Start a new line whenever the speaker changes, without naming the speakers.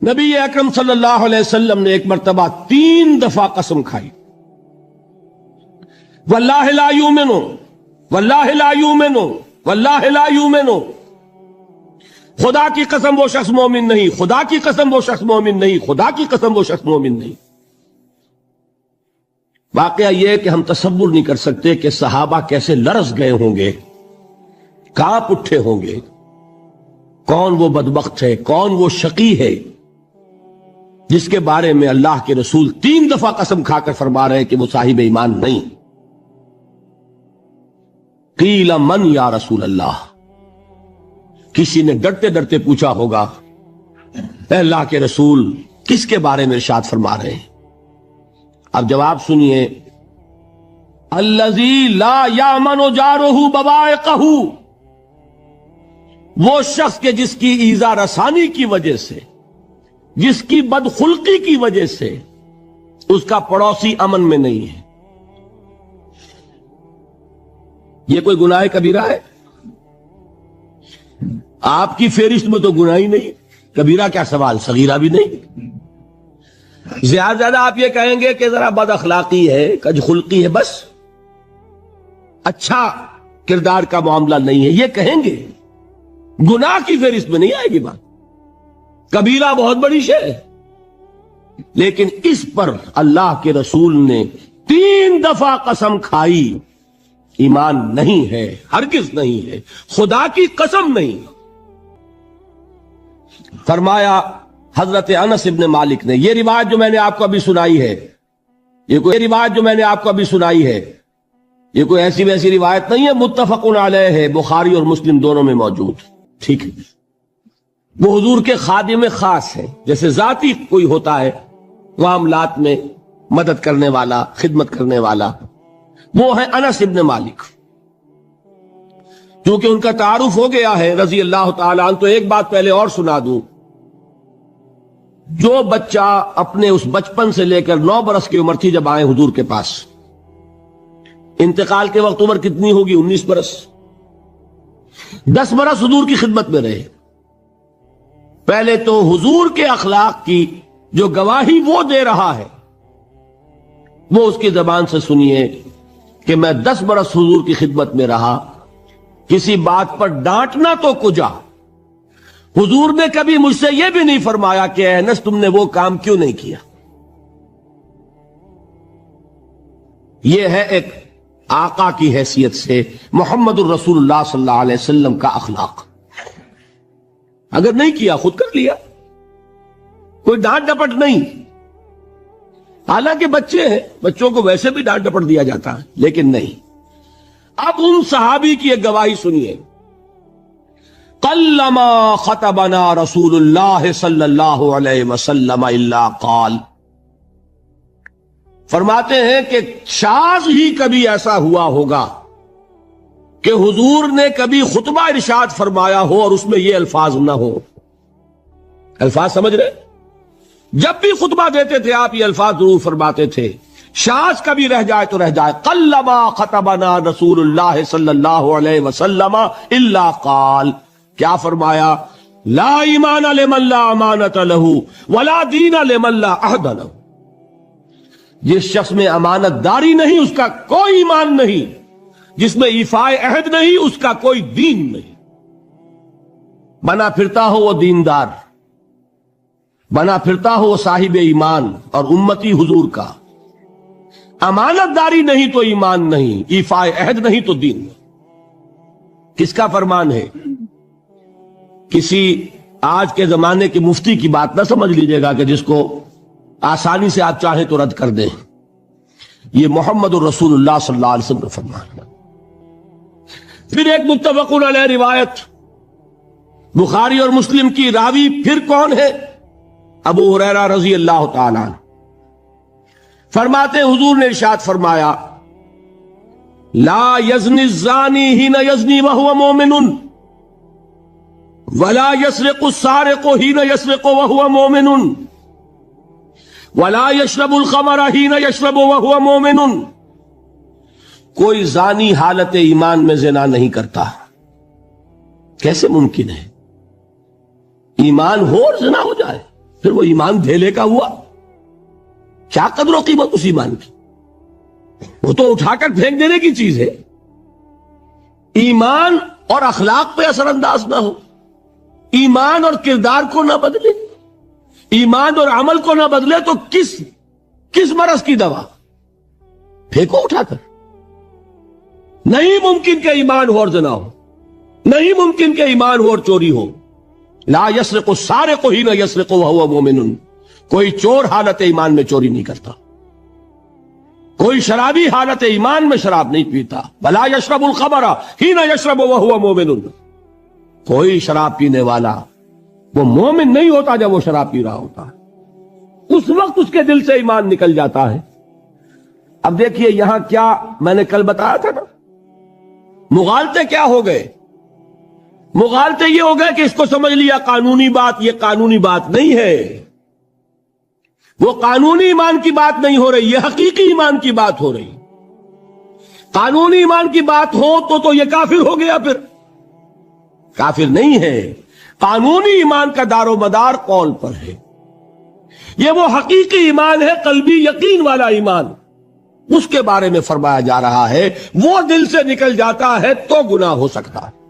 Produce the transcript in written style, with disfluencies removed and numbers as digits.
نبی اکرم صلی اللہ علیہ وسلم نے ایک مرتبہ 3 دفعہ قسم کھائی، واللہ لا یؤمنو، واللہ لا یؤمنو، واللہ لا یؤمنو، خدا کی قسم وہ شخص مومن نہیں، خدا کی قسم وہ شخص مومن نہیں، خدا کی قسم وہ شخص مومن نہیں۔ واقعہ یہ ہے کہ ہم تصور نہیں کر سکتے کہ صحابہ کیسے لرز گئے ہوں گے، کانپ اٹھے ہوں گے، کون وہ بدبخت ہے، کون وہ شقی ہے جس کے بارے میں اللہ کے رسول 3 دفعہ قسم کھا کر فرما رہے ہیں کہ وہ صاحب ایمان نہیں۔ قیل من یا رسول اللہ، کسی نے ڈرتے ڈرتے پوچھا ہوگا اے اللہ کے رسول کس کے بارے میں ارشاد فرما رہے ہیں؟ اب جواب سنیے، الذی لا یامن جارہ بوائقہ، وہ شخص کے جس کی ایذا رسانی کی وجہ سے، جس کی بدخلقی کی وجہ سے اس کا پڑوسی امن میں نہیں ہے۔ یہ کوئی گناہ کبیرہ ہے؟ آپ کی فہرست میں تو گناہ ہی نہیں، کبیرہ کیا سوال، صغیرہ بھی نہیں۔ زیادہ آپ یہ کہیں گے کہ ذرا بد اخلاقی ہے، کج خلقی ہے، بس اچھا کردار کا معاملہ نہیں ہے، یہ کہیں گے، گناہ کی فہرست میں نہیں آئے گی بات۔ کبیرہ بہت بڑی شے ہے، لیکن اس پر اللہ کے رسول نے 3 دفعہ قسم کھائی، ایمان نہیں ہے، ہرگز نہیں ہے، خدا کی قسم نہیں۔ فرمایا حضرت انس ابن مالک نے، یہ روایت جو میں نے آپ کو ابھی سنائی ہے، یہ کوئی ایسی ویسی روایت نہیں ہے، متفق علیہ ہے، بخاری اور مسلم دونوں میں موجود، ٹھیک ہے۔ وہ حضور کے خادم خاص ہیں، جیسے ذاتی کوئی ہوتا ہے معاملات میں مدد کرنے والا، خدمت کرنے والا، وہ ہے انس ابن مالک۔ کیونکہ ان کا تعارف ہو گیا ہے رضی اللہ تعالیٰ عنہ، تو ایک بات پہلے اور سنا دوں، جو بچہ اپنے اس بچپن سے لے کر 9 برس کی عمر تھی جب آئے حضور کے پاس، انتقال کے وقت عمر کتنی ہوگی؟ 19 برس، 10 برس حضور کی خدمت میں رہے۔ پہلے تو حضور کے اخلاق کی جو گواہی وہ دے رہا ہے وہ اس کی زبان سے سنیے کہ میں 10 برس حضور کی خدمت میں رہا، کسی بات پر ڈانٹنا تو کجا، حضور نے کبھی مجھ سے یہ بھی نہیں فرمایا کہ اے انس تم نے وہ کام کیوں نہیں کیا۔ یہ ہے ایک آقا کی حیثیت سے محمد الرسول اللہ صلی اللہ علیہ وسلم کا اخلاق۔ اگر نہیں کیا خود کر لیا، کوئی ڈانٹ ڈپٹ نہیں۔ حالانکہ بچے ہیں، بچوں کو ویسے بھی ڈانٹ ڈپٹ دیا جاتا ہے، لیکن نہیں۔ اب ان صحابی کی ایک گواہی سنیے، قلما خطبنا رسول اللہ صلی اللہ علیہ وسلم الا قال، فرماتے ہیں کہ شاذ ہی کبھی ایسا ہوا ہوگا کہ حضور نے کبھی خطبہ ارشاد فرمایا ہو اور اس میں یہ الفاظ نہ ہو۔ الفاظ سمجھ رہے؟ جب بھی خطبہ دیتے تھے آپ یہ الفاظ ضرور فرماتے تھے، شاذ کبھی رہ جائے تو رہ جائے، قلما خطبنا رسول اللہ صلی اللہ علیہ وسلم الا قال، کیا فرمایا؟ لا ایمان لمن لا امانت لہ ولا دین لمن لا عہد لہ، جس شخص میں امانت داری نہیں اس کا کوئی ایمان نہیں، جس میں ایفاء عہد نہیں اس کا کوئی دین نہیں۔ بنا پھرتا ہو وہ دیندار، بنا پھرتا ہو وہ صاحب ایمان اور امتی حضور کا، امانت داری نہیں تو ایمان نہیں، ایفاء عہد نہیں تو دین نہیں۔ کس کا فرمان ہے؟ کسی آج کے زمانے کے مفتی کی بات نہ سمجھ لیجئے گا کہ جس کو آسانی سے آپ چاہیں تو رد کر دیں، یہ محمد الرسول اللہ صلی اللہ علیہ وسلم کا فرمان ہے۔ پھر ایک متفق علیہ روایت بخاری اور مسلم کی، راوی پھر کون ہے؟ ابو ہریرہ رضی اللہ تعالیٰ عنہ، فرماتے حضور نے ارشاد فرمایا لا یزنی الزانی حین یزنی وہو مومن ولا یسرق السارق حین یسرق وہو مومن ولا یشرب الخمر حین یشرب وہو مومن، کوئی زانی حالت ایمان میں زنا نہیں کرتا۔ کیسے ممکن ہے؟ ایمان ہو اور زنا ہو جائے، پھر وہ ایمان دھیلے کا ہوا؟ کیا قدر و قیمت اس ایمان کی؟ وہ تو اٹھا کر پھینک دینے کی چیز ہے۔ ایمان اور اخلاق پہ اثر انداز نہ ہو، ایمان اور کردار کو نہ بدلے، ایمان اور عمل کو نہ بدلے تو کس مرض کی دوا؟ پھینکو اٹھا کر۔ نہیں ممکن کہ ایمان ہو اور زنا ہو، نہیں ممکن کہ ایمان ہو اور چوری ہو۔ لا یسرق السارق حین یسرق وہو مومن، کوئی چور حالت ایمان میں چوری نہیں کرتا، کوئی شرابی حالت ایمان میں شراب نہیں پیتا۔ ولا یشرب الخمر حین یشرب وہو مومن، کوئی شراب پینے والا وہ مومن نہیں ہوتا جب وہ شراب پی رہا ہوتا ہے، اس وقت اس کے دل سے ایمان نکل جاتا ہے۔ اب دیکھیے یہاں کیا میں نے کل بتایا تھا نا، مغالطے کیا ہو گئے؟ مغالطے یہ ہو گئے کہ اس کو سمجھ لیا قانونی بات، یہ قانونی بات نہیں ہے، وہ قانونی ایمان کی بات نہیں ہو رہی، یہ حقیقی ایمان کی بات ہو رہی۔ قانونی ایمان کی بات ہو تو یہ کافر ہو گیا، پھر کافر نہیں ہے۔ قانونی ایمان کا دار و مدار قول پر ہے، یہ وہ حقیقی ایمان ہے، قلبی یقین والا ایمان، اس کے بارے میں فرمایا جا رہا ہے وہ دل سے نکل جاتا ہے تو گناہ ہو سکتا ہے۔